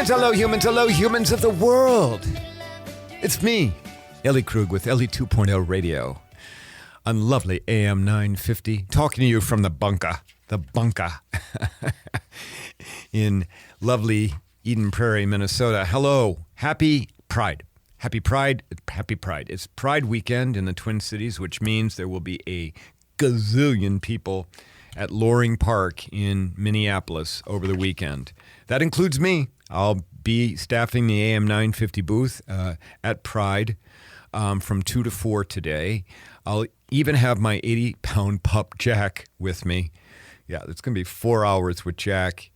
hello humans of the world. It's me, Ellie Krug with Ellie 2.0 Radio on lovely AM 950, talking to you from the bunker in lovely Eden Prairie, Minnesota. Hello, happy Pride. Happy Pride. It's Pride weekend in the Twin Cities, which means there will be a gazillion people at Loring Park in Minneapolis over the weekend. That includes me. I'll be staffing the AM 950 booth at Pride from 2 to 4 today. I'll even have my 80-pound pup, Jack, with me. Yeah, it's going to be 4 hours with Jack.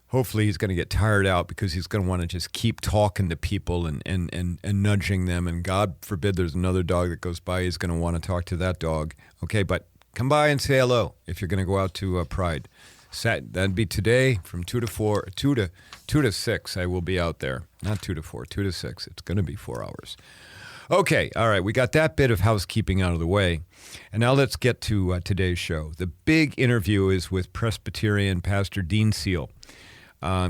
Hopefully he's going to get tired out because he's going to want to just keep talking to people and nudging them. And God forbid there's another dog that goes by, he's going to want to talk to that dog. Okay, but come by and say hello if you're going to go out to Pride. That'd be today from 2 to 6. I will be out there. Not 2 to 4, 2 to 6. It's going to be 4 hours. Okay, all right. We got that bit of housekeeping out of the way. And now let's get to today's show. The big interview is with Presbyterian Pastor Dean Sloan.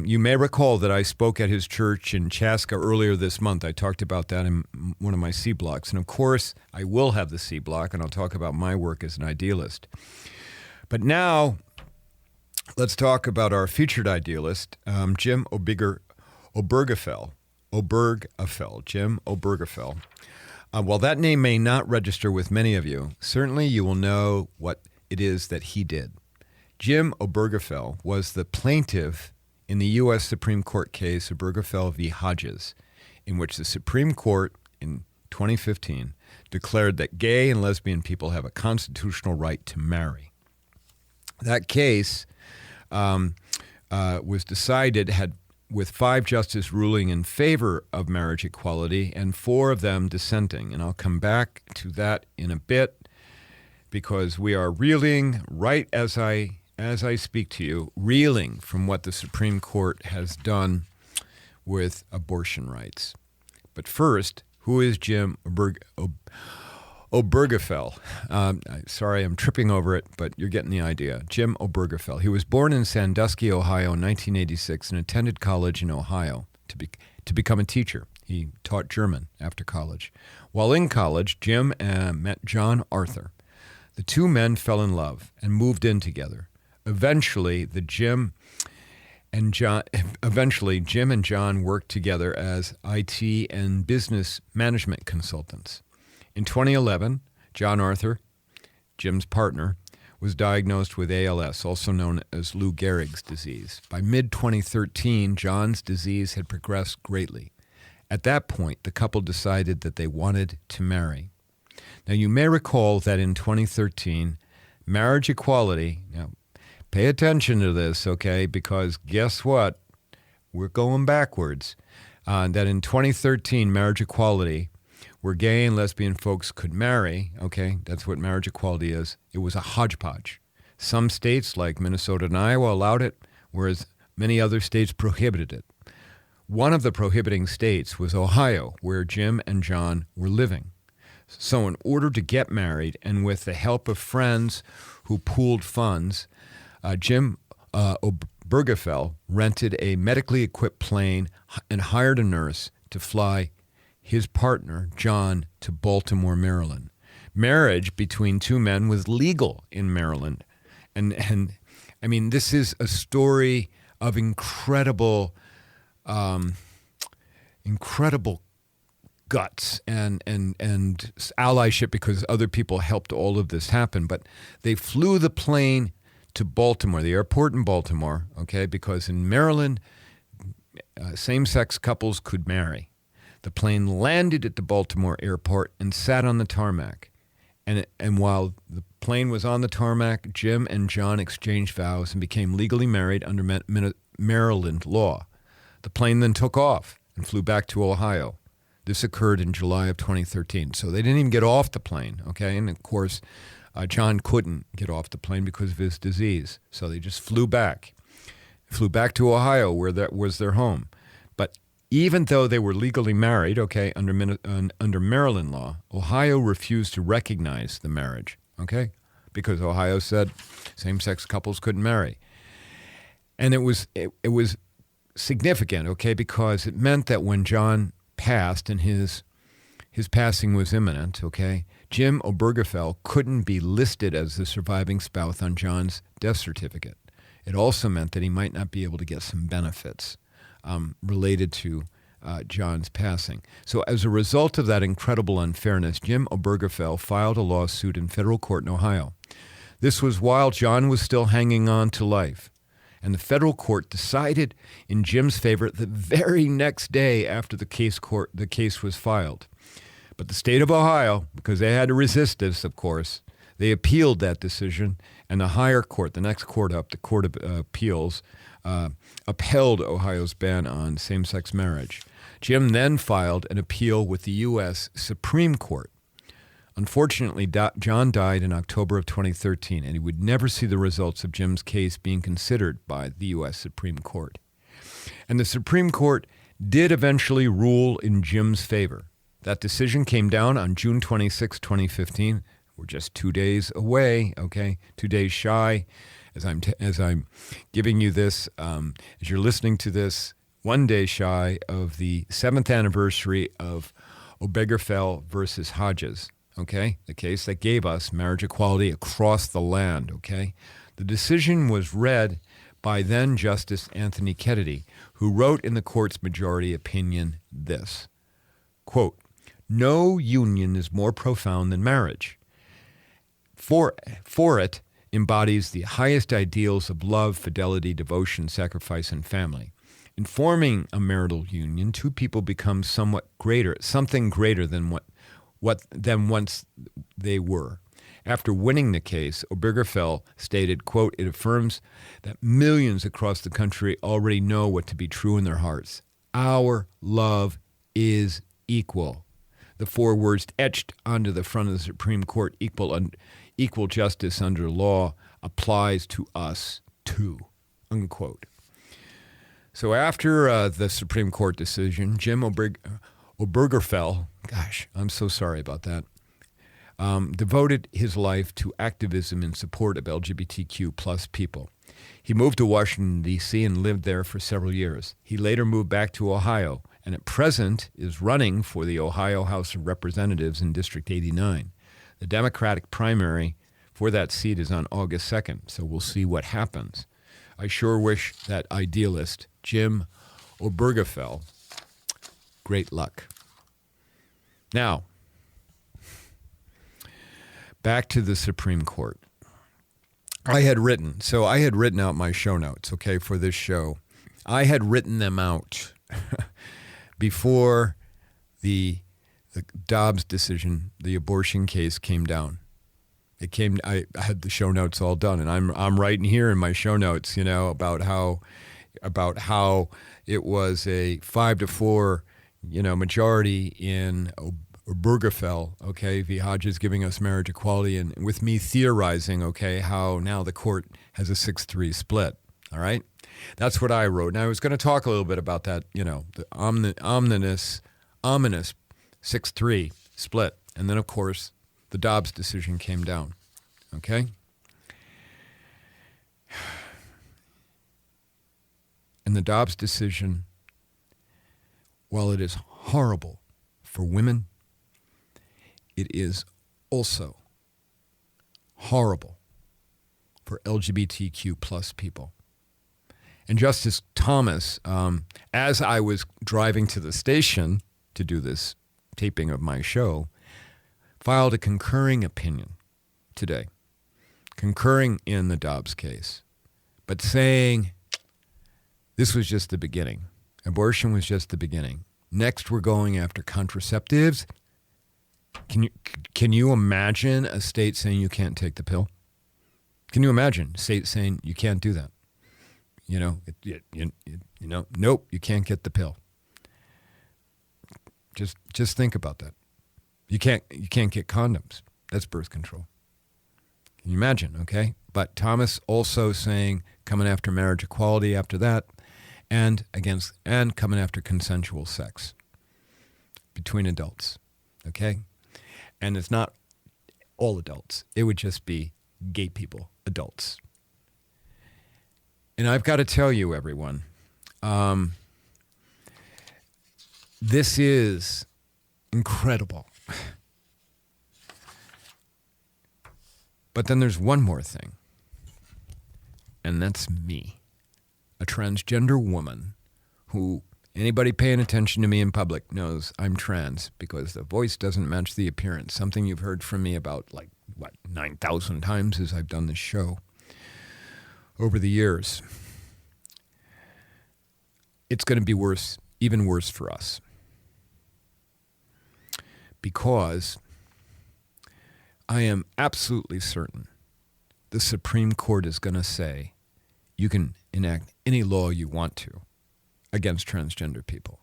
You may recall that I spoke at his church in Chaska earlier this month. I talked about that in one of my C blocks. And of course, I will have the C block, and I'll talk about my work as an idealist. But now, let's talk about our featured idealist, Jim Obergefell. Jim Obergefell. While that name may not register with many of you, certainly you will know what it is that he did. Jim Obergefell was the plaintiff in the U.S. Supreme Court case Obergefell v. Hodges, in which the Supreme Court in 2015 declared that gay and lesbian people have a constitutional right to marry. That case was decided with 5 justices ruling in favor of marriage equality and 4 of them dissenting. And I'll come back to that in a bit because we are reeling right as I speak to you, reeling from what the Supreme Court has done with abortion rights. But first, who is Jim Obergefell? Sorry, I'm tripping over it, but you're getting the idea. Jim Obergefell. He was born in Sandusky, Ohio in 1986 and attended college in Ohio to become a teacher. He taught German after college. While in college, Jim met John Arthur. The two men fell in love and moved in together. Eventually, Jim and John worked together as IT and business management consultants. In 2011, John Arthur, Jim's partner, was diagnosed with ALS, also known as Lou Gehrig's disease. By mid-2013, John's disease had progressed greatly. At that point, the couple decided that they wanted to marry. Now, you may recall that in 2013, marriage equality, now pay attention to this, okay, because guess what? We're going backwards. That in 2013, marriage equality, where gay and lesbian folks could marry, okay, that's what marriage equality is, it was a hodgepodge. Some states, like Minnesota and Iowa, allowed it, whereas many other states prohibited it. One of the prohibiting states was Ohio, where Jim and John were living. So in order to get married, and with the help of friends who pooled funds, Jim Obergefell rented a medically equipped plane and hired a nurse to fly his partner, John, to Baltimore, Maryland. Marriage between two men was legal in Maryland. And I mean, this is a story of incredible guts and allyship because other people helped all of this happen. But they flew the plane to Baltimore, the airport in Baltimore, okay, because in Maryland, same-sex couples could marry. The plane landed at the Baltimore airport and sat on the tarmac. And while the plane was on the tarmac, Jim and John exchanged vows and became legally married under Maryland law. The plane then took off and flew back to Ohio. This occurred in July of 2013. So they didn't even get off the plane, okay? And of course, John couldn't get off the plane because of his disease. So they just flew back to Ohio, where that was their home. But even though they were legally married, okay, under Maryland law, Ohio refused to recognize the marriage, okay, because Ohio said same-sex couples couldn't marry. And it was significant, okay, because it meant that when John passed and his passing was imminent, okay, Jim Obergefell couldn't be listed as the surviving spouse on John's death certificate. It also meant that he might not be able to get some benefits related to John's passing. So as a result of that incredible unfairness, Jim Obergefell filed a lawsuit in federal court in Ohio. This was while John was still hanging on to life. And the federal court decided in Jim's favor the very next day after the case was filed. But the state of Ohio, because they had to resist this, of course, they appealed that decision, and the higher court, the next court up, the Court of Appeals, upheld Ohio's ban on same-sex marriage. Jim then filed an appeal with the U.S. Supreme Court. Unfortunately, John died in October of 2013, and he would never see the results of Jim's case being considered by the U.S. Supreme Court. And the Supreme Court did eventually rule in Jim's favor. That decision came down on June 26, 2015. We're just 2 days away, okay, 2 days shy. As I'm giving you this, as you're listening to this, 1 day shy of the 7th anniversary of Obergefell versus Hodges, okay, the case that gave us marriage equality across the land, okay. The decision was read by then Justice Anthony Kennedy, who wrote in the court's majority opinion this, quote, "No union is more profound than marriage. For it embodies the highest ideals of love, fidelity, devotion, sacrifice, and family. In forming a marital union, two people become something greater than once they were." After winning the case, Obergefell stated, quote, "It affirms that millions across the country already know what to be true in their hearts. Our love is equal." The four words etched onto the front of the Supreme Court, equal justice under law, applies to us too, unquote. So after the Supreme Court decision, Jim Obergefell, gosh, I'm so sorry about that, devoted his life to activism in support of LGBTQ plus people. He moved to Washington, D.C. and lived there for several years. He later moved back to Ohio and at present is running for the Ohio House of Representatives in District 89. The Democratic primary for that seat is on August 2nd, so we'll see what happens. I sure wish that idealist, Jim Obergefell, great luck. Now, back to the Supreme Court. I had written out my show notes, okay, for this show. I had written them out before the Dobbs decision, the abortion case came down. I had the show notes all done, and I'm writing here in my show notes, you know, about how it was a 5-4, you know, majority in Obergefell, okay, v. Hodges giving us marriage equality, and with me theorizing, okay, how now the court has a 6-3 split. All right, that's what I wrote, and I was going to talk a little bit about that, you know, the ominous 6-3 split, and then of course the Dobbs decision came down. Okay, and the Dobbs decision, while it is horrible for women, it is also horrible for LGBTQ plus people. And Justice Thomas, as I was driving to the station to do this taping of my show, filed a concurring opinion today, concurring in the Dobbs case, but saying this was just the beginning. Abortion was just the beginning. Next, we're going after contraceptives. Can you imagine a state saying you can't take the pill? Can you imagine a state saying you can't do that? You know, nope, you can't get the pill. Just think about that. You can't get condoms. That's birth control. Can you imagine? Okay, but Thomas also saying coming after marriage equality after that, and coming after consensual sex between adults. Okay, and it's not all adults. It would just be gay people, adults. And I've got to tell you, everyone, This is incredible. But then there's one more thing, and that's me, a transgender woman who anybody paying attention to me in public knows I'm trans because the voice doesn't match the appearance, something you've heard from me about 9,000 times as I've done this show over the years. It's going to be worse, even worse for us, because I am absolutely certain the Supreme Court is going to say you can enact any law you want to against transgender people.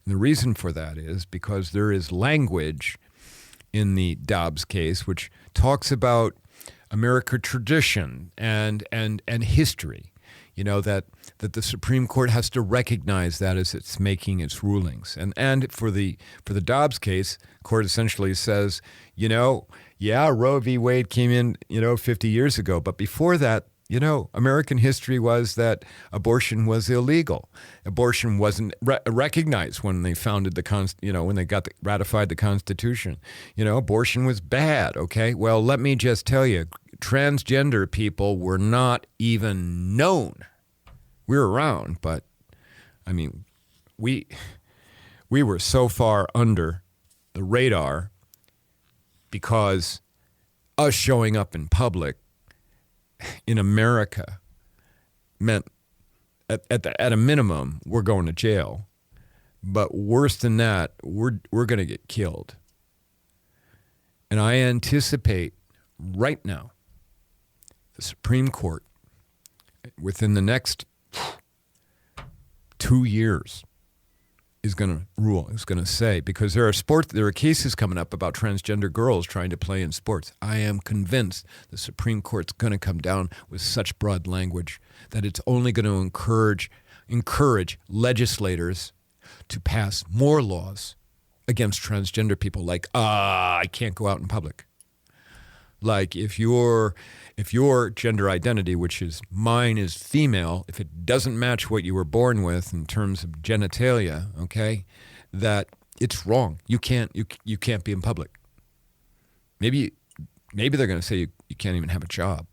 And the reason for that is because there is language in the Dobbs case which talks about American tradition and history, that the Supreme Court has to recognize that as it's making its rulings. And for the Dobbs case, court essentially says, Roe v. Wade came in, 50 years ago, but before that, American history was that abortion was illegal. Abortion wasn't recognized when they founded when they ratified the Constitution. Abortion was bad, okay? Well, let me just tell you, transgender people were not even known. We were around, but, we were so far under the radar because us showing up in public in America meant at a minimum we're going to jail, but worse than that, we're going to get killed. And I anticipate right now the Supreme Court within the next 2 years is going to rule, is going to say, because there are cases coming up about transgender girls trying to play in sports. I am convinced the Supreme Court's going to come down with such broad language that it's only going to encourage legislators to pass more laws against transgender people, like, I can't go out in public. Like if your gender identity, which is mine is female, if it doesn't match what you were born with in terms of genitalia, okay, that it's wrong. You can't be in public. Maybe they're going to say you can't even have a job.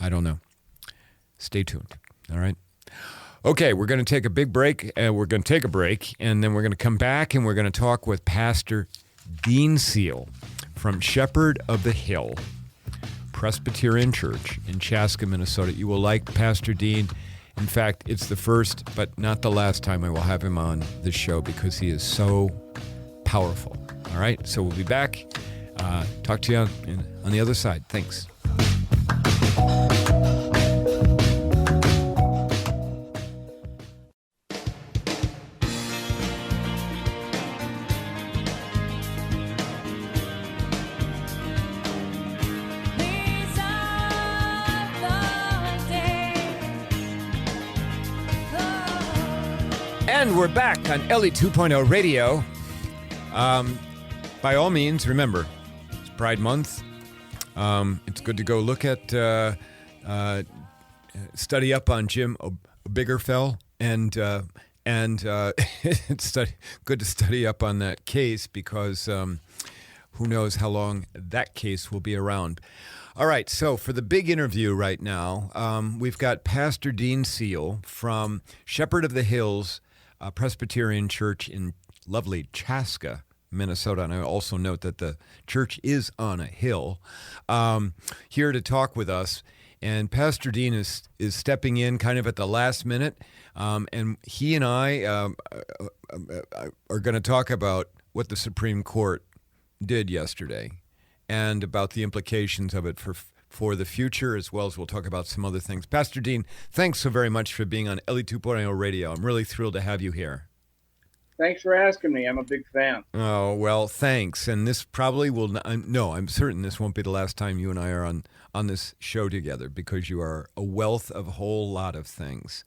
I don't know. Stay tuned. All right. Okay, we're going to take a big break, and we're going to take a break, and then we're going to come back, and we're going to talk with Pastor Dean Sloan from Shepherd of the Hill Presbyterian Church in Chaska, Minnesota. You will like Pastor Dean. In fact, it's the first, but not the last time I will have him on this show because he is so powerful. All right, so we'll be back. Talk to you on the other side. Thanks. And we're back on Ellie 2.0 Radio. By all means, remember, it's Pride Month. It's good to go look at, study up on Jim Obergefell, and it's good to study up on that case because who knows how long that case will be around. All right, so for the big interview right now, we've got Pastor Dean Sloan from Shepherd of the Hills Presbyterian Church in lovely Chaska, Minnesota. And I also note that the church is on a hill, here to talk with us. And Pastor Dean is stepping in kind of at the last minute. And he and I are going to talk about what the Supreme Court did yesterday and about the implications of it for the future, as well as we'll talk about some other things. Pastor Dean, thanks so very much for being on Ellie 2.0 Radio. I'm really thrilled to have you here. Thanks for asking me. I'm a big fan. Oh, well, thanks. And this probably will not, I'm certain this won't be the last time you and I are on this show together because you are a wealth of a whole lot of things.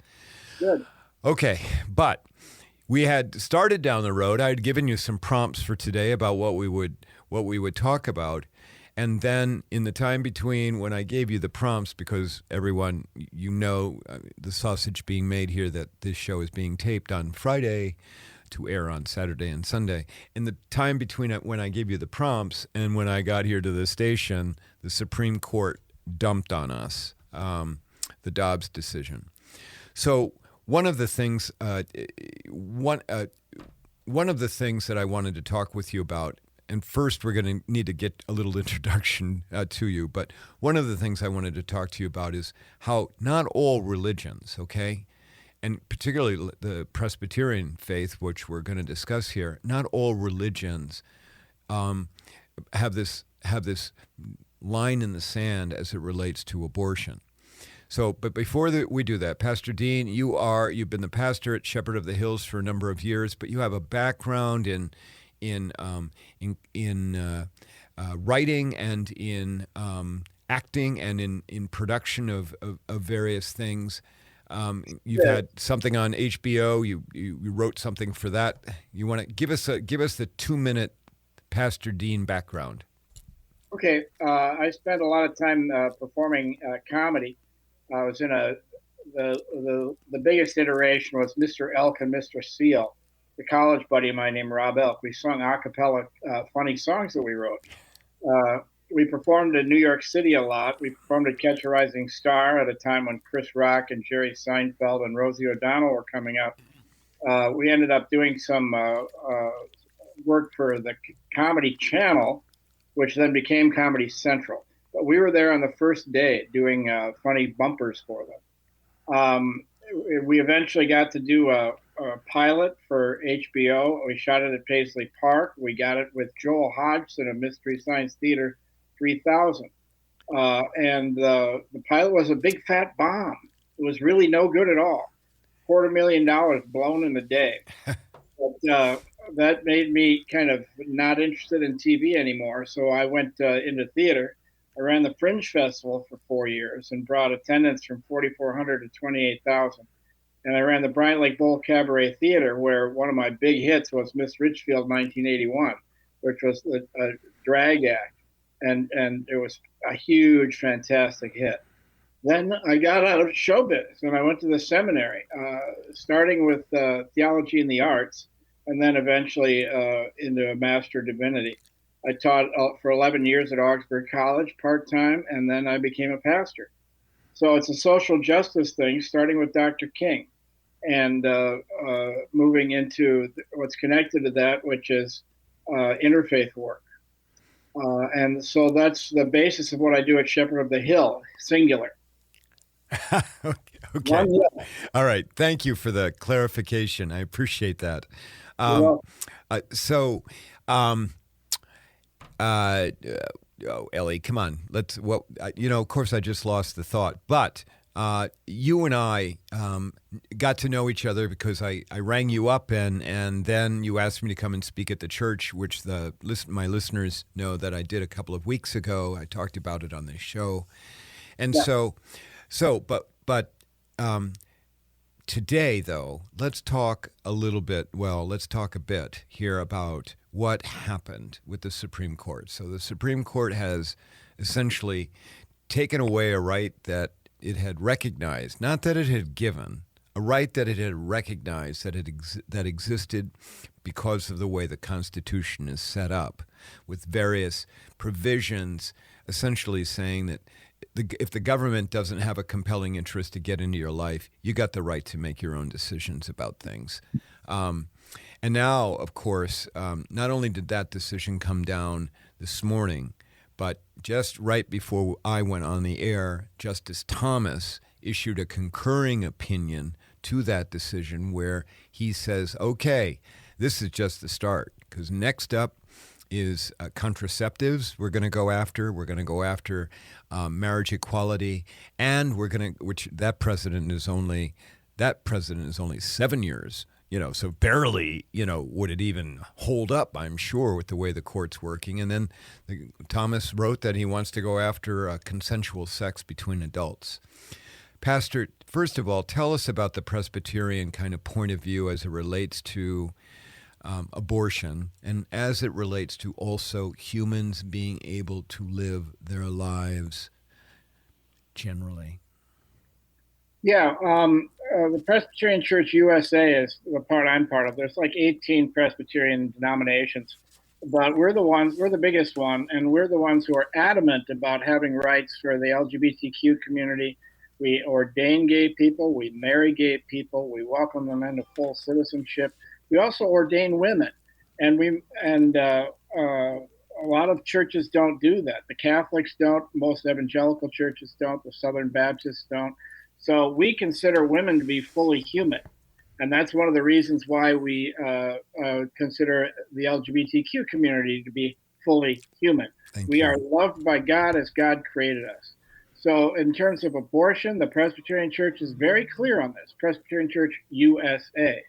Good. Okay, but we had started down the road. I had given you some prompts for today about what we would talk about. And then in the time between when I gave you the prompts, because everyone, the sausage being made here that this show is being taped on Friday to air on Saturday and Sunday. In the time between when I gave you the prompts and when I got here to the station, the Supreme Court dumped on us the Dobbs decision. So one of the things that I wanted to talk with you about, and first we're going to need to get a little introduction to you, but one of the things I wanted to talk to you about is how not all religions, okay, and particularly the Presbyterian faith, which we're going to discuss here, not all religions have this line in the sand as it relates to abortion. So, but before we do that, Pastor Dean, you've been the pastor at Shepherd of the Hills for a number of years, but you have a background in writing and in acting and in production of various things. You've had something on HBO. You wrote something for that. You want to give us the 2-minute Pastor Dean background? Okay, I spent a lot of time performing comedy. I was in the biggest iteration was Mr. Elk and Mr. Seal. The college buddy of mine named Rob Elk. We sung a cappella funny songs that we wrote. We performed in New York City a lot. We performed at Catch a Rising Star at a time when Chris Rock and Jerry Seinfeld and Rosie O'Donnell were coming up. We ended up doing some work for the Comedy Channel, which then became Comedy Central. But we were there on the first day doing funny bumpers for them. We eventually got to do a pilot for HBO. We shot it at Paisley Park. We got it with Joel Hodgson of Mystery Science Theater 3000. And the pilot was a big fat bomb. It was really no good at all. $250,000 blown in a day. But that made me kind of not interested in TV anymore. So I went into theater. I ran the Fringe Festival for 4 years and brought attendance from 4,400 to 28,000. And I ran the Bryant Lake Bowl Cabaret Theater, where one of my big hits was Miss Richfield 1981, which was a drag act. And it was a huge, fantastic hit. Then I got out of showbiz and I went to the seminary, starting with theology and the arts, and then eventually into a Master of Divinity. I taught for 11 years at Augsburg College part-time, and then I became a pastor. So it's a social justice thing, starting with Dr. King and moving into what's connected to that, which is interfaith work. And so that's the basis of what I do at Shepherd of the Hill, singular. Okay. All right. Thank you for the clarification. I appreciate that. Ellie, come on. Of course I just lost the thought, but you and I got to know each other because I rang you up and then you asked me to come and speak at the church, which my listeners know that I did a couple of weeks ago. I talked about it on this show. And but today, though, let's talk a bit here about what happened with the Supreme Court. So the Supreme Court has essentially taken away a right that it had recognized, not that it had given, a right that it had recognized that existed because of the way the Constitution is set up, with various provisions essentially saying that if the government doesn't have a compelling interest to get into your life, you got the right to make your own decisions about things. And now, of course, not only did that decision come down this morning, but just right before I went on the air, Justice Thomas issued a concurring opinion to that decision where he says, okay, this is just the start, because next up is contraceptives we're going to go after. We're going to go after marriage equality, and that president is only 7 years, so barely, would it even hold up, I'm sure, with the way the court's working. And then Thomas wrote that he wants to go after consensual sex between adults. Pastor, first of all, tell us about the Presbyterian kind of point of view as it relates to abortion, and as it relates to also humans being able to live their lives generally? Yeah, the Presbyterian Church USA is the part I'm part of. There's like 18 Presbyterian denominations, but we're the biggest one, and we're the ones who are adamant about having rights for the LGBTQ community. We ordain gay people, we marry gay people, we welcome them into full citizenship. We also ordain women, and a lot of churches don't do that. The Catholics don't, most evangelical churches don't, the Southern Baptists don't. So we consider women to be fully human. And that's one of the reasons why we consider the LGBTQ community to be fully human. We are loved by God as God created us. So in terms of abortion, the Presbyterian Church is very clear on this. Presbyterian Church USA.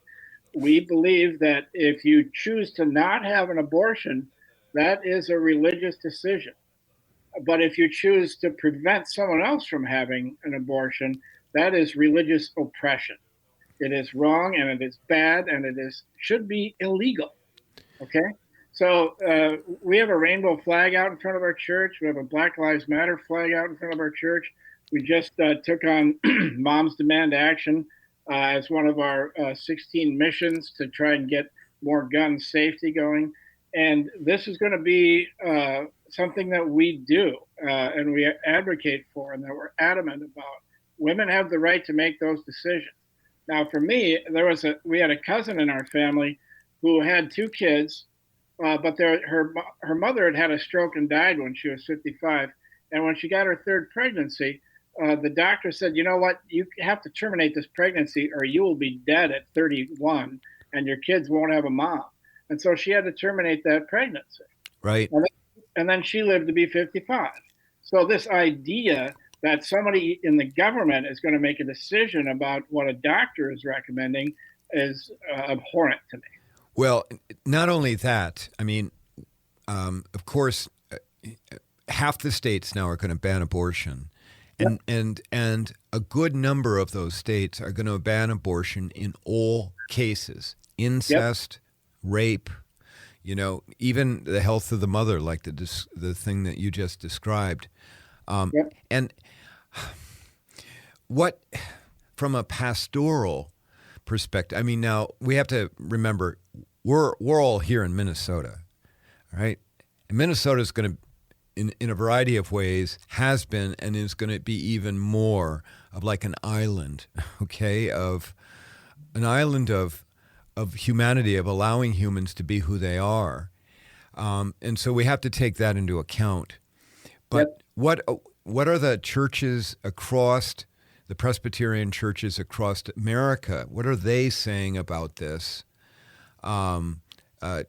We believe that if you choose to not have an abortion, that is a religious decision. But if you choose to prevent someone else from having an abortion, that is religious oppression. It is wrong, and it is bad, and should be illegal. Okay? So we have a rainbow flag out in front of our church. We have a Black Lives Matter flag out in front of our church. We just took on Moms Demand Action as one of our 16 missions to try and get more gun safety going. And this is going to be something that we do and we advocate for, and that we're adamant about. Women have the right to make those decisions. Now, for me, we had a cousin in our family who had 2 kids, but her mother had a stroke and died when she was 55. And when she got her 3rd pregnancy, the doctor said, you know what, you have to terminate this pregnancy or you will be dead at 31 and your kids won't have a mom. And so she had to terminate that pregnancy. Right. And then she lived to be 55. So this idea that somebody in the government is going to make a decision about what a doctor is recommending is abhorrent to me. Well, not only that, I mean, of course, half the states now are going to ban abortion. And a good number of those states are going to ban abortion in all cases. Incest, rape, even the health of the mother, like the thing that you just described. And what, from a pastoral perspective, I mean, now we have to remember we're all here in Minnesota, right? And Minnesota is going to, in a variety of ways, has been and is going to be even more of like an island, okay, of humanity, of allowing humans to be who they are. And so we have to take that into account. But what are the churches across, the Presbyterian churches across America, what are they saying about this? Because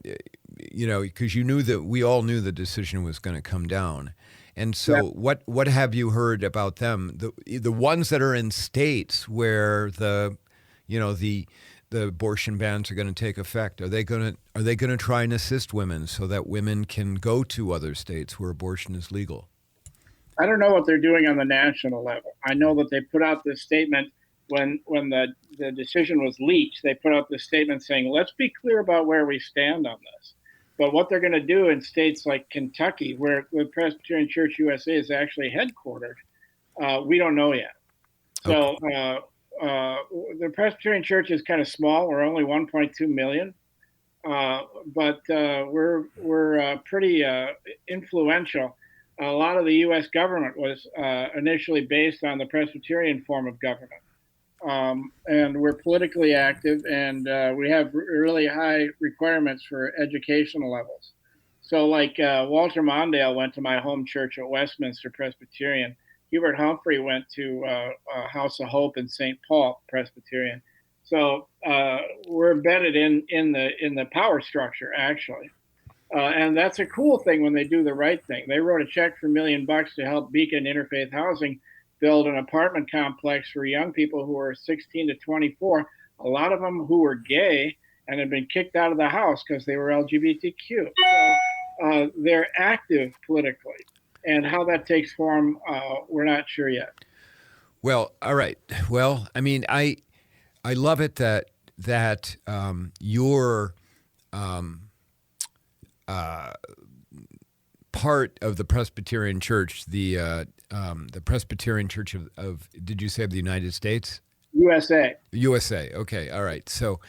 you knew that we all knew the decision was going to come down. And so what have you heard about them? The ones that are in states where the abortion bans are going to take effect, are they going to try and assist women so that women can go to other states where abortion is legal? I don't know what they're doing on the national level. I know that they put out this statement when the decision was leaked. They put out this statement saying, let's be clear about where we stand on this. But what they're going to do in states like Kentucky, where the Presbyterian Church USA is actually headquartered, we don't know yet. So the Presbyterian Church is kind of small. We're only 1.2 million. But we're pretty influential. A lot of the U.S. government was initially based on the Presbyterian form of government. And we're politically active, and we have really high requirements for educational levels. So like Walter Mondale went to my home church at Westminster Presbyterian. Hubert Humphrey went to House of Hope in St. Paul Presbyterian. So we're embedded in the power structure, actually. And that's a cool thing when they do the right thing. They wrote a check for $1 million to help Beacon Interfaith Housing build an apartment complex for young people who are 16 to 24, a lot of them who were gay and had been kicked out of the house because they were LGBTQ. So they're active politically. And how that takes form, we're not sure yet. Well, all right. Well, I mean, I love it that you're part of the Presbyterian Church, the Presbyterian Church of did you say of the United States? USA. USA. Okay. All right. So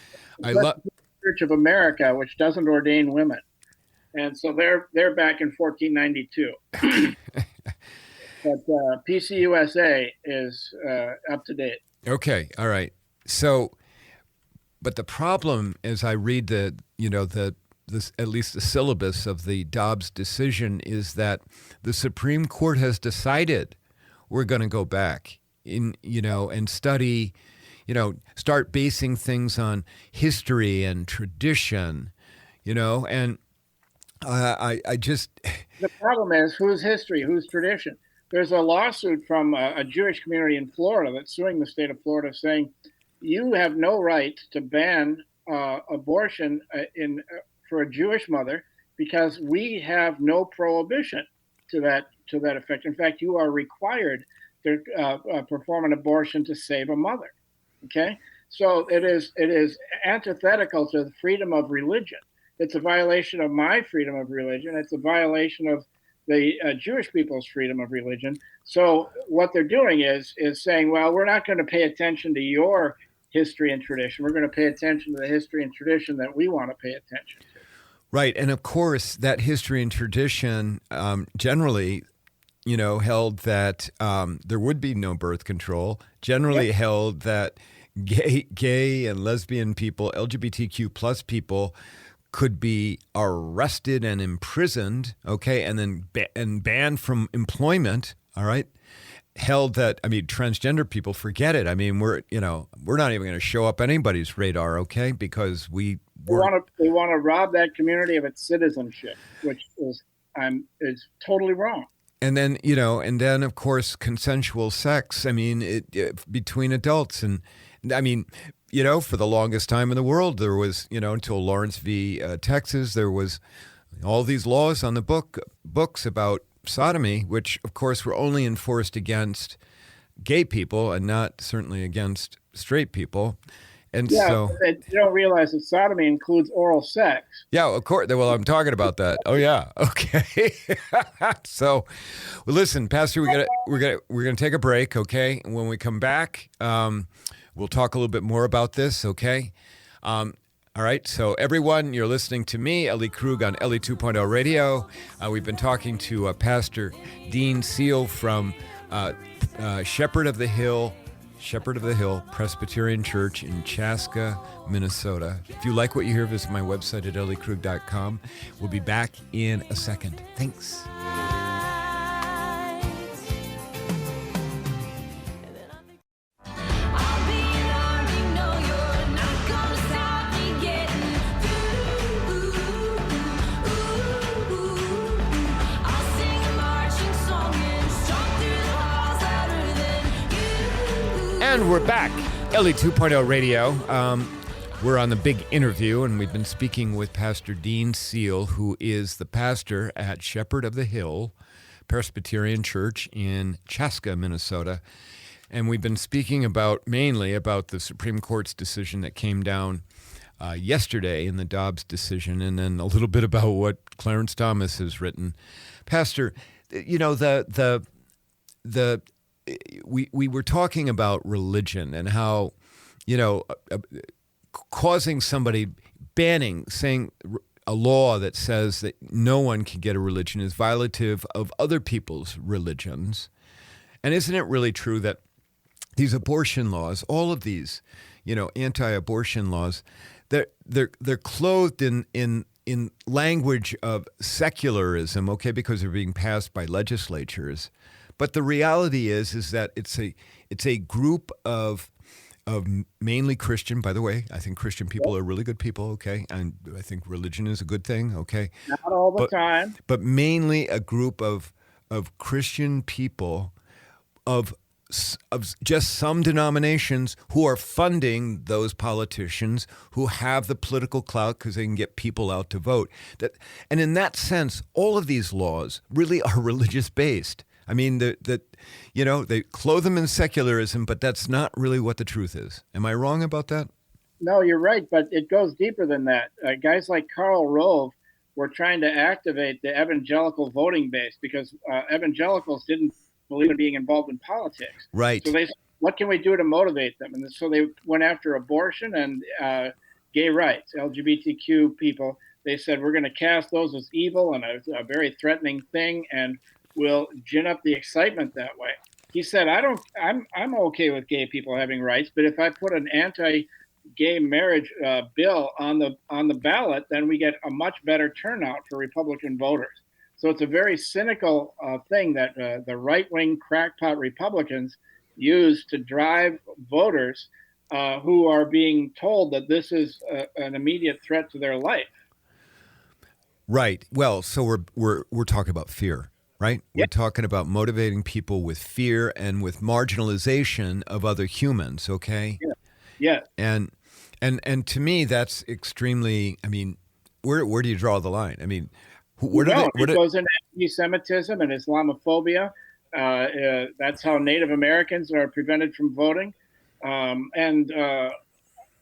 I The love Church of America, which doesn't ordain women. And so they're back in 1492. But PCUSA is up to date. Okay. All right. So, but the problem as I read this, at least the syllabus of the Dobbs decision is that the Supreme Court has decided we're going to go back and study, start basing things on history and tradition, and I just. The problem is whose history, whose tradition. There's a lawsuit from a Jewish community in Florida that's suing the state of Florida saying you have no right to ban abortion for a Jewish mother because we have no prohibition to that effect. In fact, you are required to perform an abortion to save a mother. Okay, so it is antithetical to the freedom of religion. It's a violation of my freedom of religion. It's a violation of the Jewish people's freedom of religion. So what they're doing is saying, well, we're not going to pay attention to your history and tradition. We're going to pay attention to the history and tradition that we want to pay attention to. Right. And of course, that history and tradition generally, held that there would be no birth control, generally held that gay and lesbian people, LGBTQ plus people could be arrested and imprisoned, okay, and then banned from employment, all right? Held that, transgender people, forget it. We're not even going to show up anybody's radar, okay, because they want to rob that community of its citizenship, which is totally wrong. And then, of course, consensual sex, between adults. And, for the longest time in the world, there was, until Lawrence v. Texas, there was all these laws on the books about sodomy, which, of course, were only enforced against gay people and not certainly against straight people. And so you don't realize that sodomy includes oral sex. Yeah, of course. Well, I'm talking about that. Oh, yeah. Okay. So, well, listen, Pastor, we're gonna take a break. Okay. And when we come back, we'll talk a little bit more about this. Okay. All right. So, everyone, you're listening to me, Ellie Krug, on Ellie 2.0 Radio. We've been talking to Pastor Dean Sloan from Shepherd of the Hill Presbyterian Church in Chaska, Minnesota. If you like what you hear, visit my website at elliekrug.com. We'll be back in a second. Thanks. And we're back, Ellie 2.0 Radio. We're on the big interview, and we've been speaking with Pastor Dean Sloan, who is the pastor at Shepherd of the Hill Presbyterian Church in Chaska, Minnesota. And we've been speaking mainly about the Supreme Court's decision that came down yesterday in the Dobbs decision, and then a little bit about what Clarence Thomas has written. Pastor, we were talking about religion and how, causing somebody, saying a law that says that no one can get a religion is violative of other people's religions. And isn't it really true that these abortion laws, all of these, anti-abortion laws, they're clothed in language of secularism, okay, because they're being passed by legislatures. But the reality is that it's a group of mainly Christian. By the way, I think Christian people are really good people. Okay, and I think religion is a good thing. Okay, not all the time, but mainly a group of Christian people of just some denominations who are funding those politicians who have the political clout because they can get people out to vote. And in that sense, all of these laws really are religious based. They clothe them in secularism, but that's not really what the truth is. Am I wrong about that? No, you're right, but it goes deeper than that. Guys like Karl Rove were trying to activate the evangelical voting base because evangelicals didn't believe in being involved in politics. Right. So they said, what can we do to motivate them? And so they went after abortion and gay rights, LGBTQ people. They said, we're going to cast those as evil and a very threatening thing, and we'll gin up the excitement that way. He said, I'm okay with gay people having rights, but if I put an anti-gay marriage bill on the ballot, then we get a much better turnout for Republican voters. So it's a very cynical thing that the right-wing crackpot Republicans use to drive voters who are being told that this is an immediate threat to their life. Right. Well, so we're talking about fear, right? Yeah. We're talking about motivating people with fear and with marginalization of other humans. Okay. Yeah. And to me, that's extremely. I mean, where do you draw the line? I mean, it goes into anti-Semitism and Islamophobia. That's how Native Americans are prevented from voting. And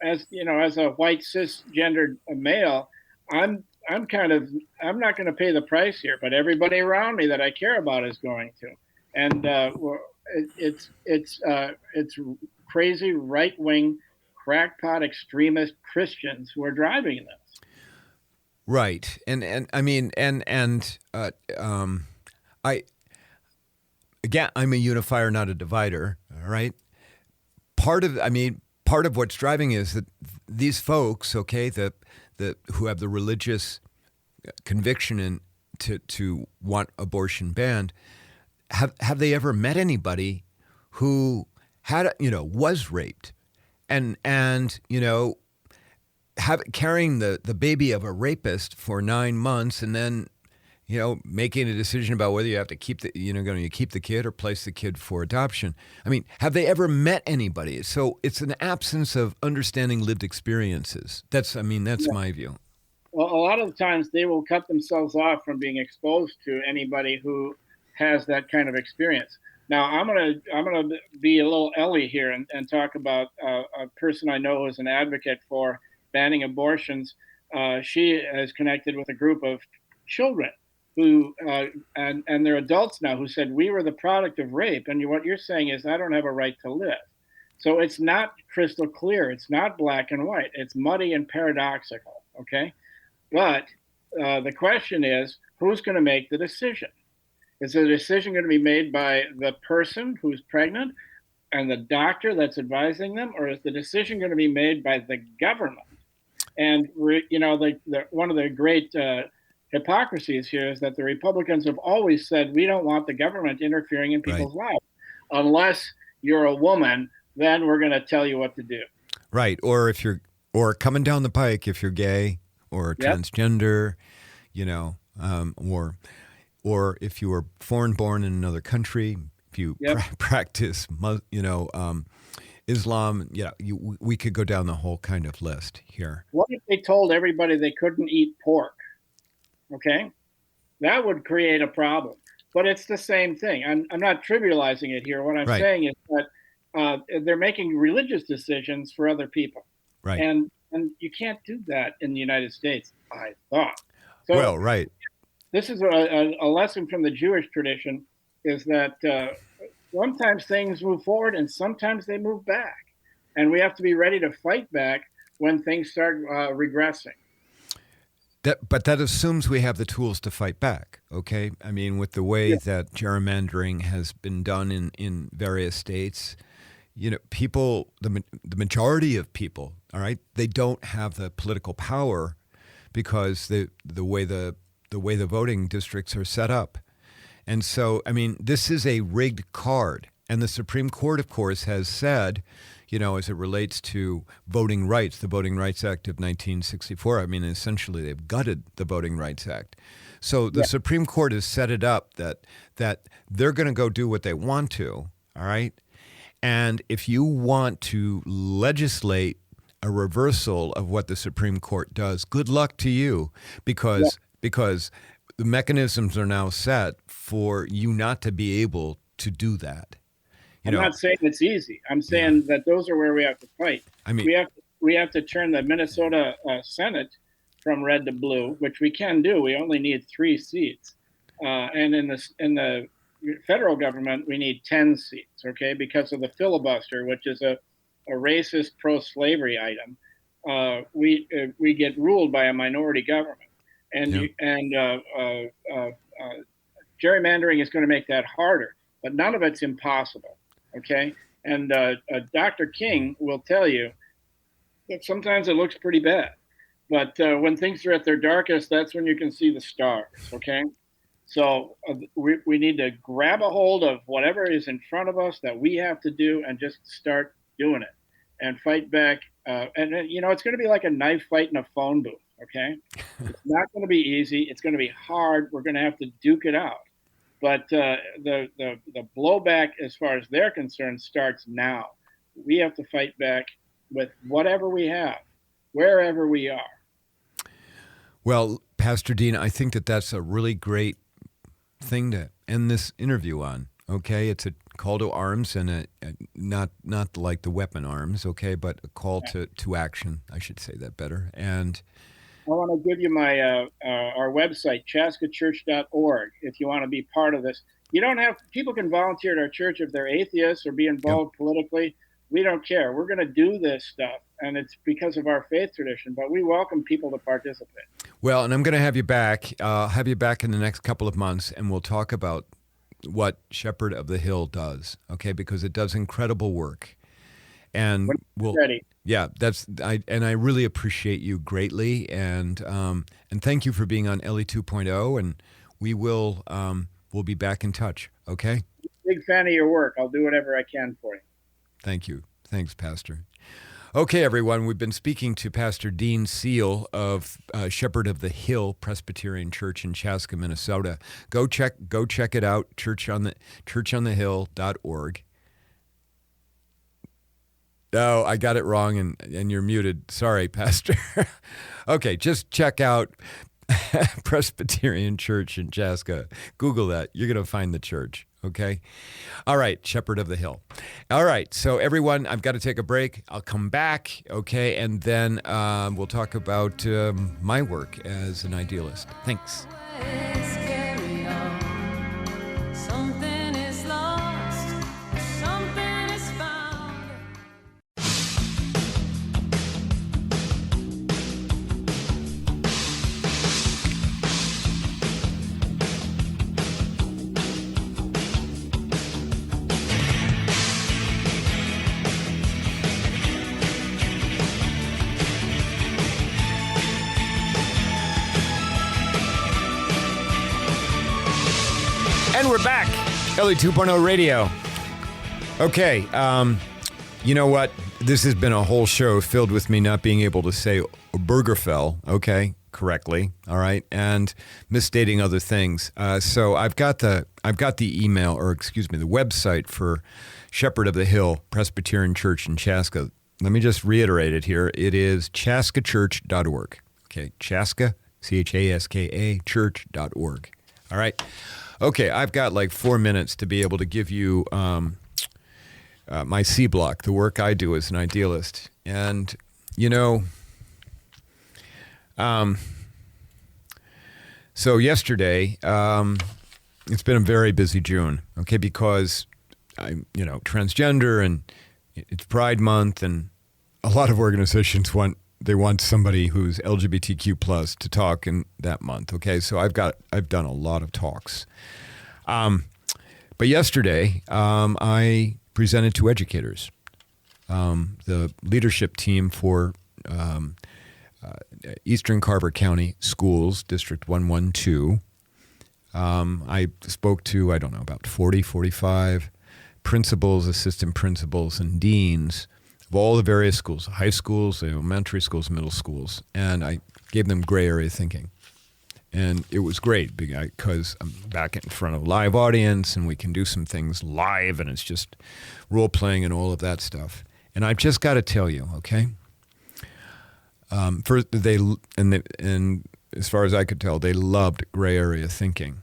as you know, as a white cisgendered male, I'm not going to pay the price here, but everybody around me that I care about is going to. And it's crazy right-wing crackpot extremist Christians who are driving this. Right. And I mean, I'm a unifier, not a divider. All right. Part of what's driving is that these folks, okay, who have the religious conviction to want abortion banned, have they ever met anybody who was raped and carrying the baby of a rapist for 9 months and then making a decision about whether you have to keep going to keep the kid or place the kid for adoption. I mean, have they ever met anybody? So it's an absence of understanding lived experiences. That's my view. Well, a lot of the times they will cut themselves off from being exposed to anybody who has that kind of experience. Now, I'm gonna be a little Ellie here and talk about a person I know who is an advocate for banning abortions. She is connected with a group of children who and they're adults now who said, we were the product of rape, and what you're saying is I don't have a right to live. So it's not crystal clear. It's not black and white. It's muddy and paradoxical, okay? But the question is, who's going to make the decision? Is the decision going to be made by the person who's pregnant and the doctor that's advising them, or is the decision going to be made by the government? And one of the great hypocrisies here is that the Republicans have always said, we don't want the government interfering in people's lives. Unless you're a woman, then we're going to tell you what to do. Right. Or coming down the pike, if you're gay or transgender, or if you were foreign born in another country, if you practice, Islam, we could go down the whole kind of list here. What if they told everybody they couldn't eat pork? Okay, that would create a problem. But it's the same thing. I'm not trivializing it here. What I'm saying is that they're making religious decisions for other people. Right. And you can't do that in the United States, I thought. So well, right. This is a lesson from the Jewish tradition, is that sometimes things move forward and sometimes they move back. And we have to be ready to fight back when things start regressing. But that assumes we have the tools to fight back, okay? I mean, with the way that gerrymandering has been done in various states, people, the majority of people, all right, they don't have the political power because the way the voting districts are set up. And so, I mean, this is a rigged card. And the Supreme Court, of course, has said, as it relates to voting rights, the Voting Rights Act of 1964, I mean, essentially they've gutted the Voting Rights Act. So the Supreme Court has set it up that they're going to go do what they want to, all right? And if you want to legislate a reversal of what the Supreme Court does, good luck to you, because the mechanisms are now set for you not to be able to do that. I'm not saying it's easy. I'm saying that those are where we have to fight. I mean, we have to turn the Minnesota Senate from red to blue, which we can do. We only need 3 seats. And in the federal government, we need 10 seats, okay, because of the filibuster, which is a racist pro-slavery item. We get ruled by a minority government, and gerrymandering is going to make that harder. But none of it's impossible, okay? And Dr. King will tell you that sometimes it looks pretty bad. But when things are at their darkest, that's when you can see the stars, okay? So we need to grab a hold of whatever is in front of us that we have to do and just start doing it and fight back. And it's going to be like a knife fight in a phone booth, okay? It's not going to be easy. It's going to be hard. We're going to have to duke it out. But the blowback, as far as they're concerned, starts now. We have to fight back with whatever we have, wherever we are. Well, Pastor Dean, I think that's a really great thing to end this interview on. Okay, it's a call to arms, and not like the weapon arms, okay, but a call to action. I should say that better. And I want to give you my our website, chaskachurch.org, if you want to be part of this. You don't have people can volunteer at our church if they're atheists or be involved politically. We don't care. We're going to do this stuff, and it's because of our faith tradition, but we welcome people to participate. Well, and I'm going to have you back. I'll have you back in the next couple of months, and we'll talk about what Shepherd of the Hill does, okay, because it does incredible work. And we'll ready. Yeah, I really appreciate you greatly, and thank you for being on Ellie 2.0, and we'll be back in touch, okay? Big fan of your work. I'll do whatever I can for you. Thank you. Thanks, Pastor. Okay, everyone, we've been speaking to Pastor Dean Sloan of Shepherd of the Hill Presbyterian Church in Chaska, Minnesota. Go check it out, churchonthehill.org. Oh, I got it wrong, and you're muted. Sorry, Pastor. Okay, just check out Presbyterian Church in Chaska. Google that. You're going to find the church, okay? All right, Shepherd of the Hill. All right, so everyone, I've got to take a break. I'll come back, okay, and then we'll talk about my work as an idealist. Thanks. And we're back. Ellie 2.0 Radio. Okay, you know what? This has been a whole show filled with me not being able to say Obergefell, okay, correctly, all right, and misstating other things. So I've got the email, or excuse me, the website for Shepherd of the Hill Presbyterian Church in Chaska. Let me just reiterate it here. It is chaskachurch.org. Okay, Chaska, Chaska, church.org. All right. Okay, I've got like 4 minutes to be able to give you my C block, the work I do as an idealist. And, so yesterday, it's been a very busy June, okay, because I'm, transgender, and it's Pride Month, and a lot of organizations want somebody who's LGBTQ plus to talk in that month. Okay, so I've done a lot of talks. But yesterday, I presented to educators, the leadership team for Eastern Carver County Schools, District 112. I spoke to, about 40, 45 principals, assistant principals, and deans of all the various schools, high schools, elementary schools, middle schools, and I gave them gray area thinking. And it was great because I'm back in front of a live audience, and we can do some things live, and it's just role playing and all of that stuff. And I've just got to tell you, okay? First, and as far as I could tell, they loved gray area thinking.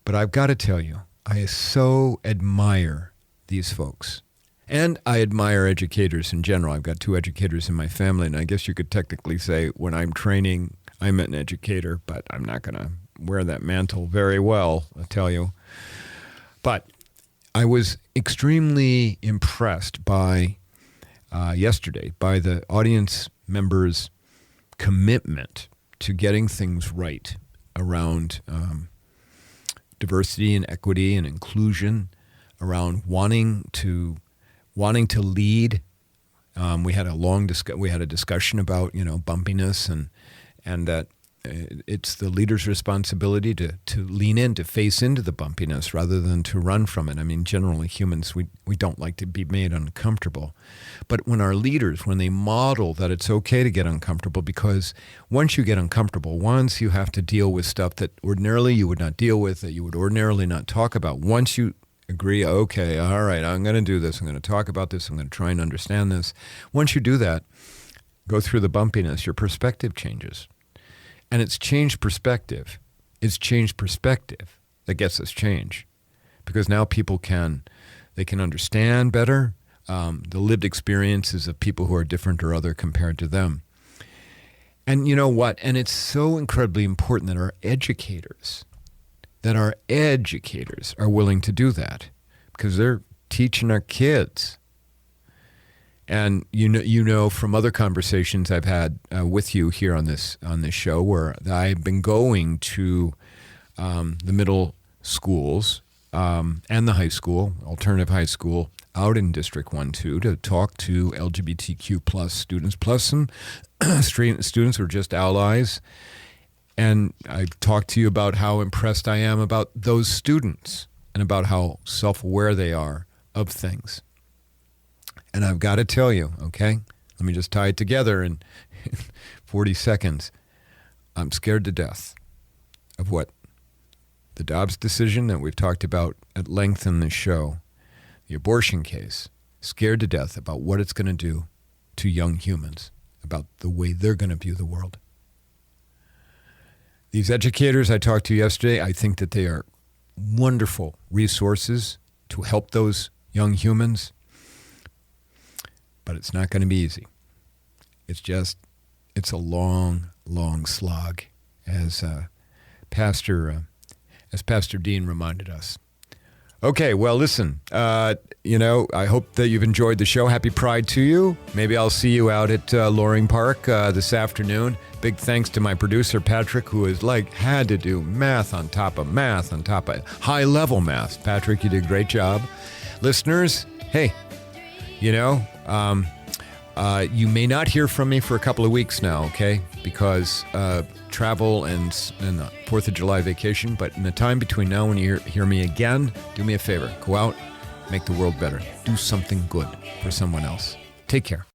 But I've got to tell you, I so admire these folks. And I admire educators in general. I've got 2 educators in my family, and I guess you could technically say when I'm training, I'm an educator, but I'm not going to wear that mantle very well, I'll tell you. But I was extremely impressed by yesterday by the audience members' commitment to getting things right around diversity and equity and inclusion, around wanting to lead. We had a discussion about bumpiness and that it's the leader's responsibility to lean in, to face into the bumpiness rather than to run from it. I mean, generally humans, we don't like to be made uncomfortable. But when our leaders, when they model that it's okay to get uncomfortable, because once you get uncomfortable, once you have to deal with stuff that ordinarily you would not deal with, that you would ordinarily not talk about, once you agree, okay, all right, I'm going to do this, I'm going to talk about this, I'm going to try and understand this. Once you do that, go through the bumpiness, your perspective changes. And it's changed perspective. It's changed perspective that gets us change. Because now people can understand better the lived experiences of people who are different or other compared to them. And you know what? And it's so incredibly important that our educators are willing to do that, because they're teaching our kids. And you know from other conversations I've had with you here on this show, where I've been going to the middle schools and the high school, alternative high school, out in District 1-2 to talk to LGBTQ plus students, plus some students who are just allies. And I've talked to you about how impressed I am about those students and about how self-aware they are of things. And I've got to tell you, okay, let me just tie it together in 40 seconds. I'm scared to death of what the Dobbs decision that we've talked about at length in this show, the abortion case, scared to death about what it's going to do to young humans, about the way they're going to view the world. These educators I talked to yesterday, I think that they are wonderful resources to help those young humans. But it's not going to be easy. It's a long, long slog, as Pastor Dean reminded us. Okay, well, listen, I hope that you've enjoyed the show. Happy Pride to you. Maybe I'll see you out at Loring Park this afternoon. Big thanks to my producer, Patrick, who has had to do math on top of high-level math. Patrick, you did a great job. Listeners, hey, you may not hear from me for a couple of weeks now, okay? Because travel and the 4th of July vacation. But in the time between now and you hear me again, do me a favor. Go out, make the world better. Do something good for someone else. Take care.